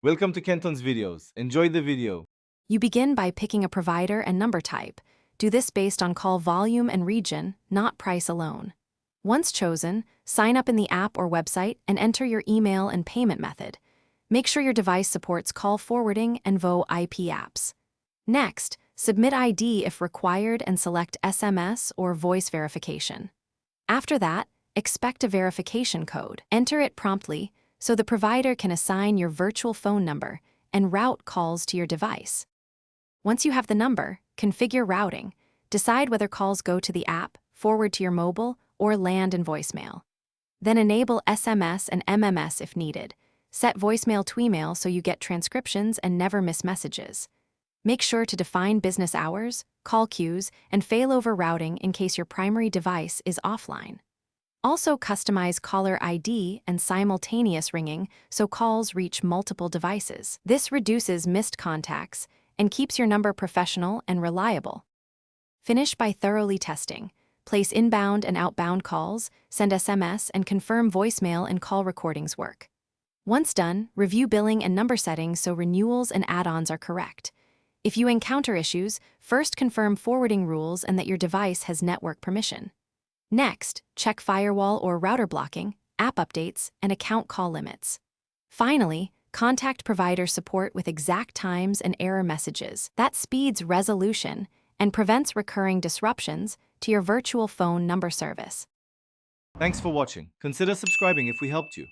Welcome to Kenton's videos. Enjoy the video. You begin by picking a provider and number type. Do this based on call volume and region, not price alone. Once chosen, sign up in the app or website and enter your email and payment method. Make sure your device supports call forwarding and VoIP apps. Next, submit ID if required and select SMS or voice verification. After that, expect a verification code. Enter it promptly so the provider can assign your virtual phone number and route calls to your device. Once you have the number, configure routing. Decide whether calls go to the app, forward to your mobile, or land in voicemail. Then enable SMS and MMS if needed. Set voicemail to email so you get transcriptions and never miss messages. Make sure to define business hours, call queues, and failover routing in case your primary device is offline. Also customize caller ID and simultaneous ringing so calls reach multiple devices. This reduces missed contacts and keeps your number professional and reliable. Finish by thoroughly testing. Place inbound and outbound calls, send SMS, and confirm voicemail and call recordings work. Once done, review billing and number settings so renewals and add-ons are correct. If you encounter issues, first confirm forwarding rules and that your device has network permission. Next, check firewall or router blocking, app updates, and account call limits. Finally, contact provider support with exact times and error messages. That speeds resolution and prevents recurring disruptions to your virtual phone number service. Thanks for watching. Consider subscribing if we helped you.